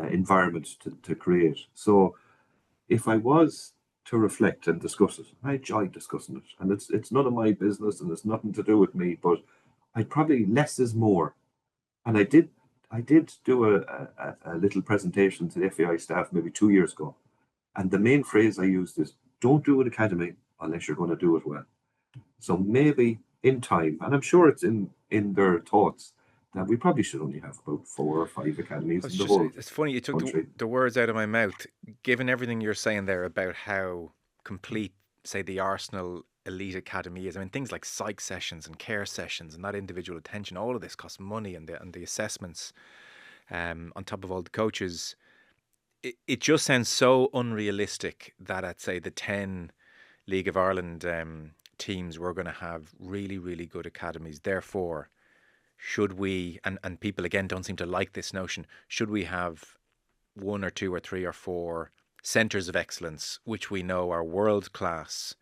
environment to create. So if I was to reflect and discuss it, I enjoy discussing it, and it's none of my business and it's nothing to do with me, but I'd probably less is more. And I did do a little presentation to the FAI staff maybe 2 years ago, and the main phrase I used is, don't do an academy unless you're going to do it well. So maybe in time, and I'm sure it's in their thoughts, that we probably should only have about 4 or 5 academies in the whole country. It's funny, you took the words out of my mouth. Given everything you're saying there about how complete, say, the Arsenal elite academy is, I mean, things like psych sessions and care sessions and that individual attention, all of this costs money, and the assessments on top of all the coaches. It just sounds so unrealistic that at, say, the 10 League of Ireland teams, we're going to have really, really good academies. Therefore, should we, and people again don't seem to like this notion, should we have 1 or 2 or 3 or 4 centres of excellence, which we know are world class,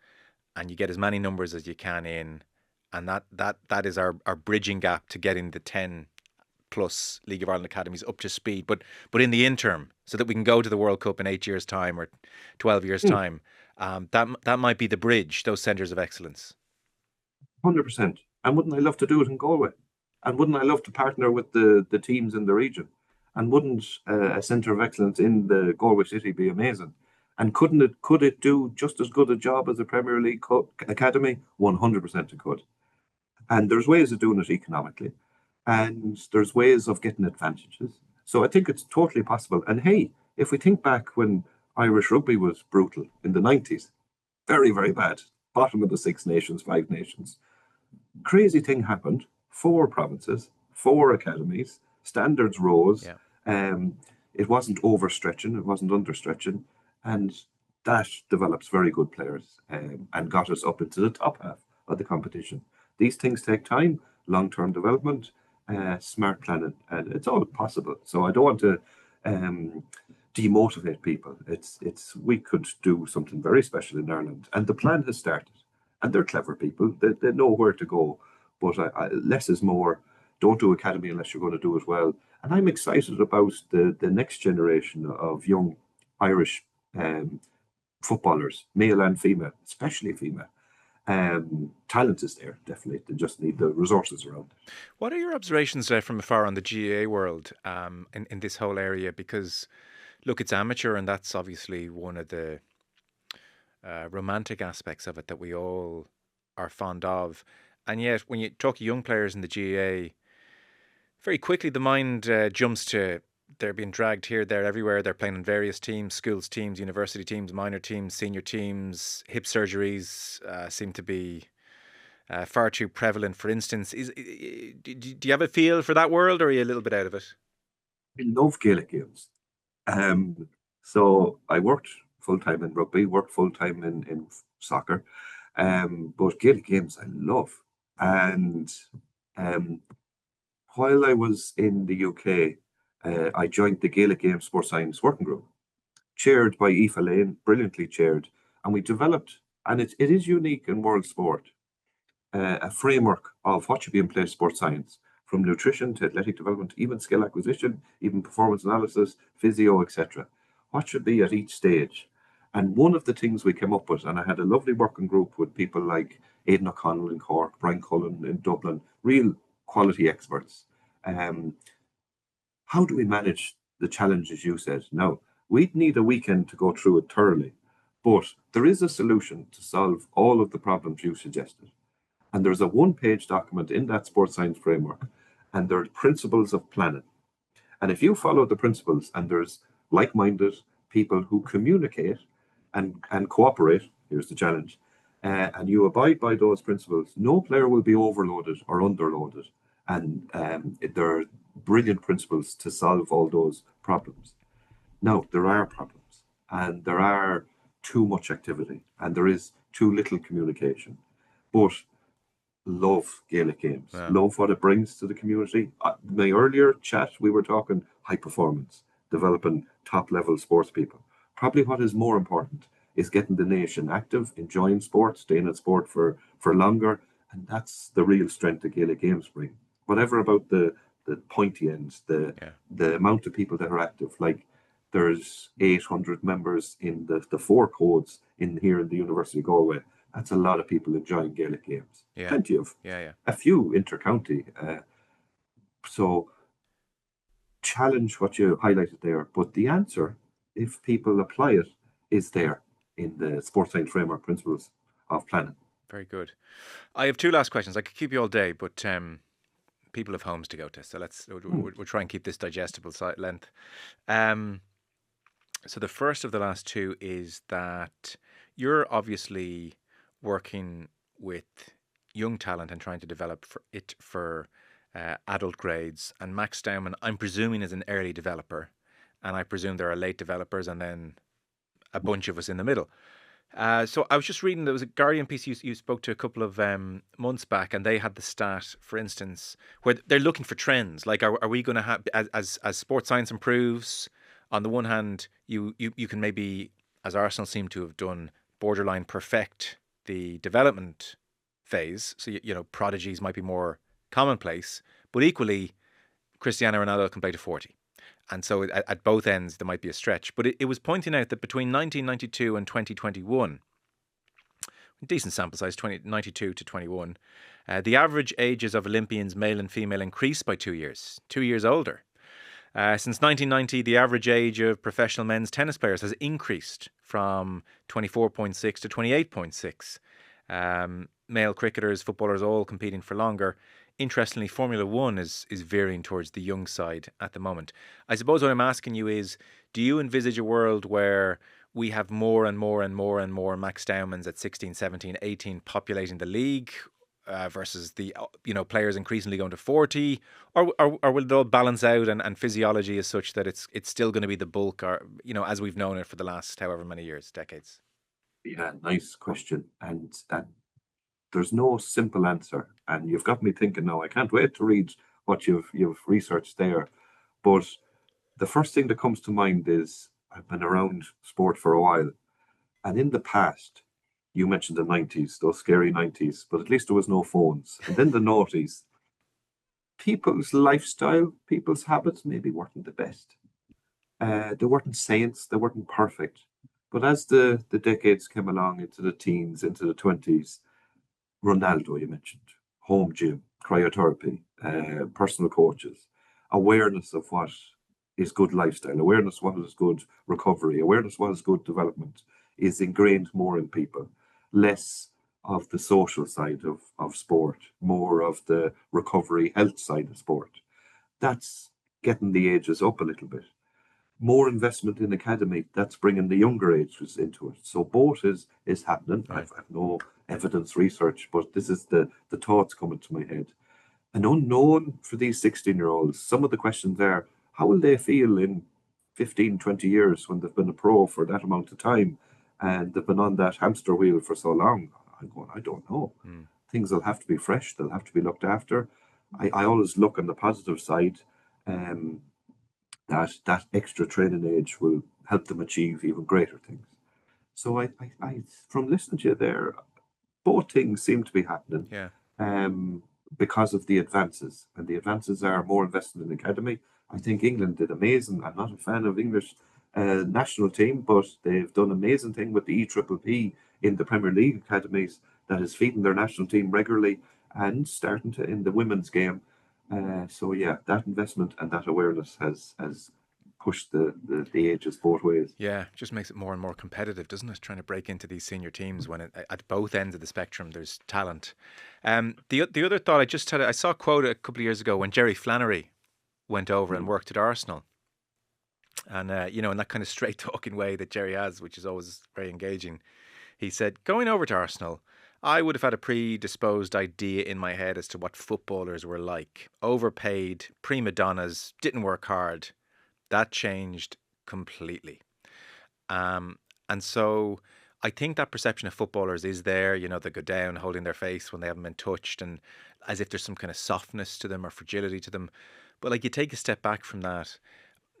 and you get as many numbers as you can in, and that is our bridging gap to getting the 10 plus League of Ireland academies up to speed. But in the interim, so that we can go to the World Cup in 8 years' time or 12 years' time, that might be the bridge, those centres of excellence. 100%. And wouldn't I love to do it in Galway? And wouldn't I love to partner with the teams in the region? And wouldn't a centre of excellence in the Galway city be amazing? And could it do just as good a job as a Premier League academy? 100% it could. And there's ways of doing it economically, and there's ways of getting advantages. So I think it's totally possible. And hey, if we think back when Irish rugby was brutal in the 90s, very, very bad, bottom of the Six Nations, Five Nations, crazy thing happened. Four provinces, four academies, standards rose. Yeah. Um, it wasn't overstretching, it wasn't understretching, and that develops very good players and got us up into the top half of the competition. These things take time, long-term development, smart planning, and it's all possible. So I don't want to um, demotivate people. It's we could do something very special in Ireland, and the plan has started. And they're clever people. They know where to go. But less is more. Don't do academy unless you're going to do it well. And I'm excited about the next generation of young Irish um, footballers, male and female, especially female. Talent is there, definitely. They just need the resources around it. What are your observations from afar on the GAA world in this whole area? Because, look, it's amateur, and that's obviously one of the romantic aspects of it that we all are fond of. And yet, when you talk to young players in the GAA, very quickly the mind jumps to they're being dragged here, there, everywhere. They're playing in various teams, schools teams, university teams, minor teams, senior teams. Hip surgeries seem to be far too prevalent. For instance, do you have a feel for that world, or are you a little bit out of it? I love Gaelic games. Um, so I worked full time in rugby, worked full time in soccer, but Gaelic games I love. And um, while I was in the UK, I joined the Gaelic Games Sports Science Working Group, chaired by Aoife Lane, brilliantly chaired, and we developed, and it is unique in world sport, a framework of what should be in place sports science, from nutrition to athletic development, even skill acquisition, even performance analysis, physio, etc. What should be at each stage? And one of the things we came up with, and I had a lovely working group with people like Aidan O'Connell in Cork, Brian Cullen in Dublin, real quality experts. Um, how do we manage the challenges you said? Now, we'd need a weekend to go through it thoroughly, but there is a solution to solve all of the problems you suggested. And there's a one-page document in that sports science framework, and there are principles of planning. And if you follow the principles and there's like-minded people who communicate and cooperate, here's the challenge, and you abide by those principles, no player will be overloaded or underloaded. And there are brilliant principles to solve all those problems. Now, there are problems, and there are too much activity, and there is too little communication. But love Gaelic games, Yeah. love what it brings to the community. My earlier chat, we were talking high performance, developing top level sports people. Probably what is more important is getting the nation active, enjoying sport, staying in sport for longer. And that's the real strength the Gaelic games bring. Whatever about the pointy ends, Yeah. the amount of people that are active, like there's 800 members in the four codes in here in the University of Galway. That's a lot of people enjoying Gaelic games. Yeah. Plenty of, Yeah. a few intercounty. So challenge what you highlighted there, but the answer, if people apply it, is there in the sports science framework principles of planning. Very good. I have two last questions. I could keep you all day, but people have homes to go to, so we'll try and keep this digestible length. So the first of the last two is that you're obviously working with young talent and trying to develop for adult grades. And Max Dowman, I'm presuming, is an early developer, and I presume there are late developers, and then a bunch of us in the middle. So I was just reading, there was a Guardian piece you spoke to a couple of months back, and they had the stat, for instance, where they're looking for trends. Like, are we going to have, as sports science improves, on the one hand, you can maybe, as Arsenal seem to have done, borderline perfect the development phase. So, prodigies might be more commonplace, but equally, Cristiano Ronaldo can play to 40. And so at both ends, there might be a stretch. But it was pointing out that between 1992 and 2021, decent sample size, 92 to 21. The average ages of Olympians, male and female, increased by 2 years, 2 years older. Since 1990, the average age of professional men's tennis players has increased from 24.6 to 28.6. Male cricketers, footballers, all competing for longer. Interestingly, Formula One is veering towards the young side at the moment. I suppose what I'm asking you is, do you envisage a world where we have more and more and more and more Max Dowmans at 16, 17, 18 populating the league versus the players increasingly going to 40, or will it all balance out and physiology is such that it's still going to be the bulk, or as we've known it for the last however many years, decades? Yeah, nice question. And there's no simple answer. And you've got me thinking now. I can't wait to read what you've researched there. But the first thing that comes to mind is I've been around sport for a while. And in the past, you mentioned the 90s, those scary 90s, but at least there was no phones. And then the noughties, people's lifestyle, people's habits maybe weren't the best. They weren't saints, they weren't perfect. But as the decades came along into the teens, into the 20s, Ronaldo, you mentioned, home gym, cryotherapy, personal coaches, awareness of what is good lifestyle, awareness of what is good recovery, awareness of what is good development is ingrained more in people. Less of the social side of sport, more of the recovery health side of sport. That's getting the ages up a little bit. More investment in academy, that's bringing the younger ages into it. So both is happening. Right. I've no evidence research, but this is the thoughts coming to my head. An unknown for these 16-year-olds, some of the questions are, how will they feel in 15, 20 years when they've been a pro for that amount of time and they've been on that hamster wheel for so long? I'm going, I don't know. Things will have to be fresh. They'll have to be looked after. I always look on the positive side. That extra training age will help them achieve even greater things. So I from listening to you there, both things seem to be happening. Yeah. Because of the advances, and the advances are more invested in academy. I think England did amazing. I'm not a fan of English national team, but they've done amazing thing with the EPPP in the Premier League academies that is feeding their national team regularly and starting to in the women's game. So yeah, that investment and that awareness has pushed the ages both ways. Yeah, just makes it more and more competitive, doesn't it? Trying to break into these senior teams when at both ends of the spectrum there's talent. The other thought I saw a quote a couple of years ago when Jerry Flannery went over and worked at Arsenal, and in that kind of straight talking way that Jerry has, which is always very engaging. He said, going over to Arsenal, I would have had a predisposed idea in my head as to what footballers were like. Overpaid, prima donnas, didn't work hard. That changed completely. And so I think that perception of footballers is there. They go down holding their face when they haven't been touched and as if there's some kind of softness to them or fragility to them. But like you take a step back from that,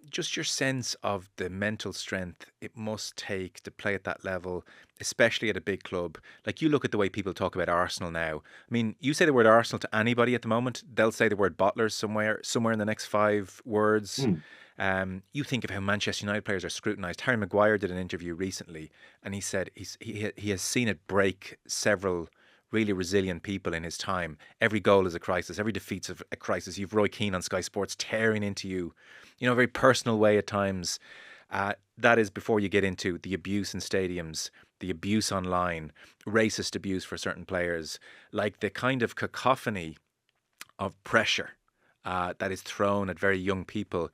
just your sense of the mental strength it must take to play at that level, especially at a big club. Like you look at the way people talk about Arsenal now. I mean, you say the word Arsenal to anybody at the moment, they'll say the word bottlers somewhere in the next 5 words. You think of how Manchester United players are scrutinised. Harry Maguire did an interview recently and he said he has seen it break several really resilient people in his time. Every goal is a crisis. Every defeat's a crisis. You've Roy Keane on Sky Sports tearing into you, a very personal way at times. That is before you get into the abuse in stadiums, the abuse online, racist abuse for certain players, like the kind of cacophony of pressure that is thrown at very young people.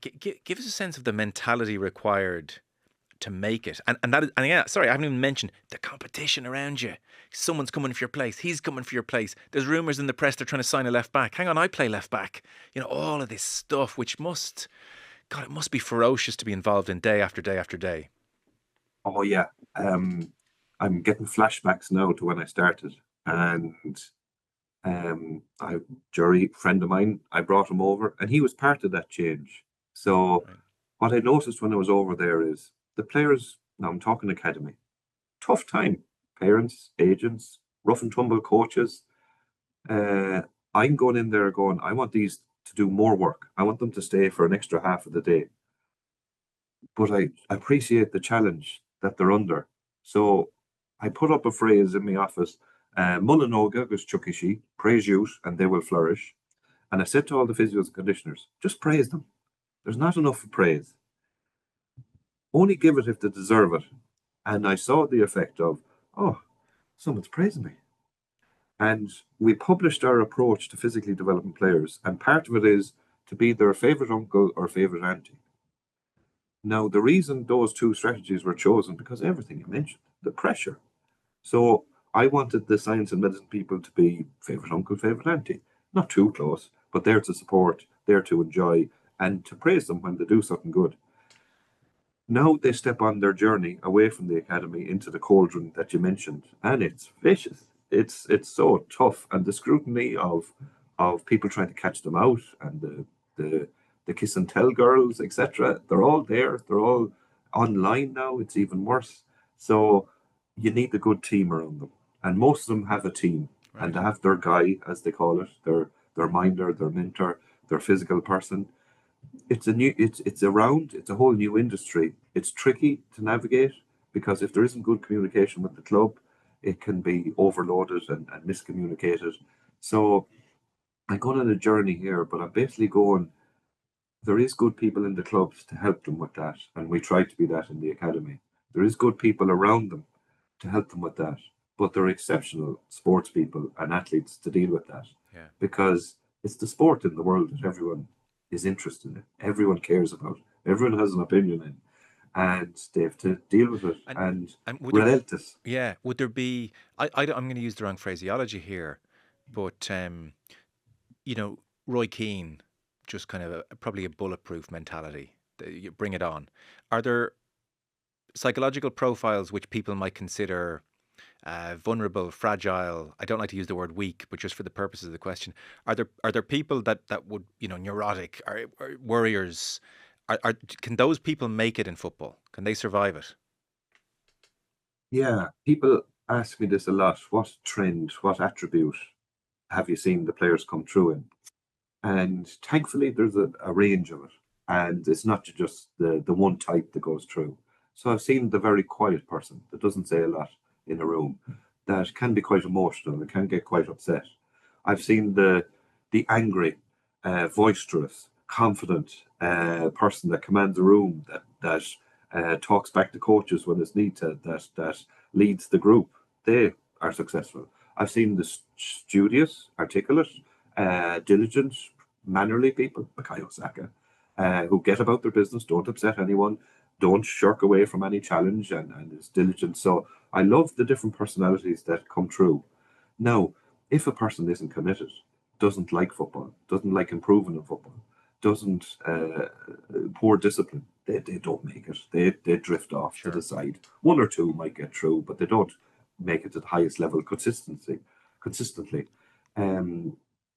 Give us a sense of the mentality required to make it. And yeah, sorry, I haven't even mentioned the competition around you. Someone's coming for your place. He's coming for your place. There's rumours in the press they're trying to sign a left back. Hang on, I play left back. All of this stuff, which it must be ferocious to be involved in day after day after day. Oh yeah. I'm getting flashbacks now to when I started. And Jerry, friend of mine, I brought him over and he was part of that change. So what I noticed when I was over there is the players, now I'm talking academy, tough time. Parents, agents, rough and tumble coaches. I'm going in there going, I want these to do more work. I want them to stay for an extra half of the day. But I appreciate the challenge that they're under. So I put up a phrase in my office, Mullinoga gus chukishi, praise youth and they will flourish. And I said to all the physios and conditioners, just praise them. There's not enough praise. Only give it if they deserve it. And I saw the effect of, oh, someone's praising me. And we published our approach to physically developing players. And part of it is to be their favorite uncle or favorite auntie. Now, the reason those two strategies were chosen, because everything you mentioned, the pressure. So I wanted the science and medicine people to be favorite uncle, favorite auntie. Not too close, but there to support, there to enjoy, and to praise them when they do something good. Now they step on their journey away from the academy into the cauldron that you mentioned, and it's vicious. It's so tough, and the scrutiny of people trying to catch them out, and the kiss and tell girls, etc. They're all there. They're all online now. It's even worse. So you need a good team around them, and most of them have a team, and they have their guy, as they call it, their minder, their mentor, their physical person. It's a whole new industry. It's tricky to navigate because if there isn't good communication with the club, it can be overloaded and miscommunicated. So I'm going on a journey here, but I'm basically going, there is good people in the clubs to help them with that, and we try to be that in the academy. There is good people around them to help them with that, but there are exceptional sports people and athletes to deal with that because it's the sport in the world that everyone is interested in, everyone cares about, everyone has an opinion in, and they have to deal with it and relentless. Would there be? I'm going to use the wrong phraseology here, but Roy Keane, just kind of probably a bulletproof mentality. You bring it on. Are there psychological profiles which people might consider vulnerable, fragile? I don't like to use the word weak, but just for the purposes of the question, are there people that would, neurotic or warriors? Can those people make it in football? Can they survive it? Yeah, people ask me this a lot. What trend, what attribute have you seen the players come through in? And thankfully, there's a range of it. And it's not just the one type that goes through. So I've seen the very quiet person that doesn't say a lot in a room, that can be quite emotional and can get quite upset. I've seen the angry, boisterous, confident person that commands a room, that talks back to coaches when it's needed, that leads the group. They are successful. I've seen the studious, articulate, diligent, mannerly people, Makai Osaka, who get about their business, don't upset anyone, don't shirk away from any challenge, and is diligent. So I love the different personalities that come through. Now, if a person isn't committed, doesn't like football, doesn't like improving in football, doesn't poor discipline, they don't make it. They drift off to the side. One or two might get through, but they don't make it to the highest level consistently.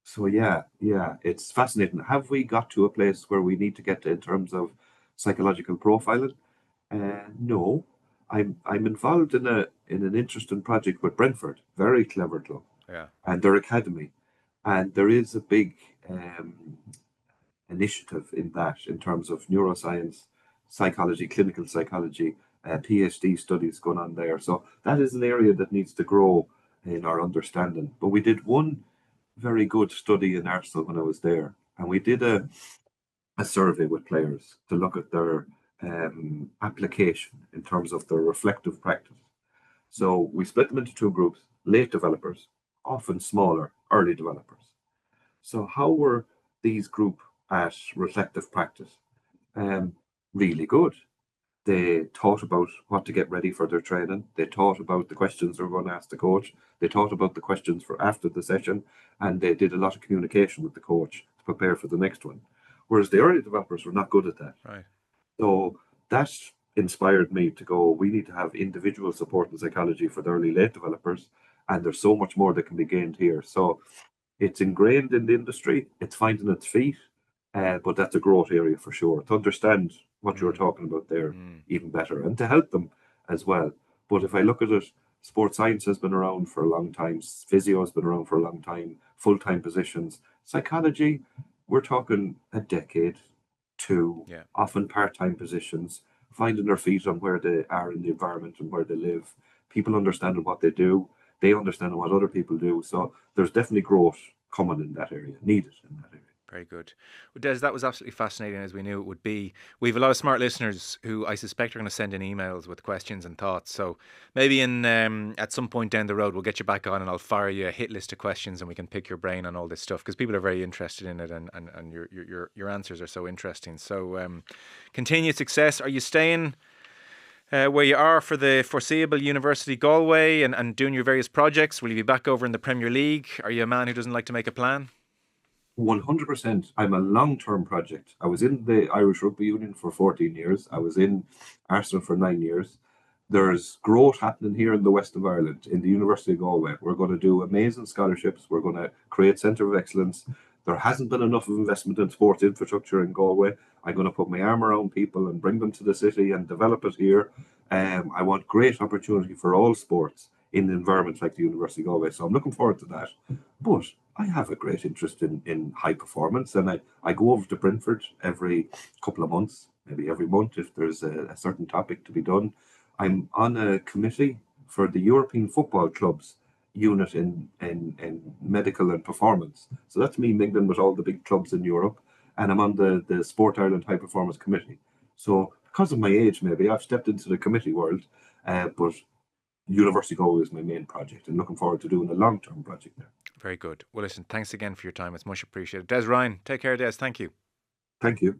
So yeah, it's fascinating. Have we got to a place where we need to get to in terms of psychological profiling? No. I'm involved in an interesting project with Brentford, very clever club, and their academy, and there is a big initiative in that in terms of neuroscience, psychology, clinical psychology, PhD studies going on there. So that is an area that needs to grow in our understanding. But we did one very good study in Arsenal when I was there, and we did a survey with players to look at their application in terms of their reflective practice. So we split them into two groups: late developers, often smaller, early developers. So how were these group at reflective practice? Really good. They thought about what to get ready for their training. They thought about the questions they were going to ask the coach. They thought about the questions for after the session, and they did a lot of communication with the coach to prepare for the next one. Whereas the early developers were not good at that. Right. So that inspired me to go, we need to have individual support and psychology for the early late developers, and there's so much more that can be gained here. So it's ingrained in the industry. It's finding its feet, but that's a growth area for sure. To understand what you were talking about there even better, and to help them as well. But if I look at it, sports science has been around for a long time. Physio has been around for a long time. Full-time positions. Psychology, we're talking a decade, two, often part-time positions, finding their feet on where they are in the environment and where they live. people understanding what they do, they understand what other people do. So there's definitely growth coming in that area, needed in that area. Very good. Well, Des, that was absolutely fascinating, as we knew it would be. We have a lot of smart listeners who I suspect are going to send in emails with questions and thoughts. So maybe at some point down the road, we'll get you back on and I'll fire you a hit list of questions and we can pick your brain on all this stuff, because people are very interested in it, and your answers are so interesting. So continued success. Are you staying where you are for the foreseeable, University Galway, and doing your various projects? Will you be back over in the Premier League? Are you a man who doesn't like to make a plan? 100%. I'm a long-term project. I was in the Irish Rugby Union for 14 years. I was in Arsenal for 9 years. There's growth happening here in the west of Ireland, in the University of Galway. We're going to do amazing scholarships. We're going to create centre of excellence. There hasn't been enough of investment in sports infrastructure in Galway. I'm going to put my arm around people and bring them to the city and develop it here. I want great opportunity for all sports in environments like the University of Galway. So I'm looking forward to that. But I have a great interest in high performance, and I go over to Brentford every couple of months, maybe every month if there's a certain topic to be done. I'm on a committee for the European Football Clubs unit in medical and performance. So that's me mingling with all the big clubs in Europe, and I'm on the Sport Ireland High Performance Committee. So because of my age, maybe I've stepped into the committee world, but University Galway is my main project, and looking forward to doing a long-term project there. Very good. Well, listen, thanks again for your time. It's much appreciated. Des Ryan, take care, Des. Thank you. Thank you.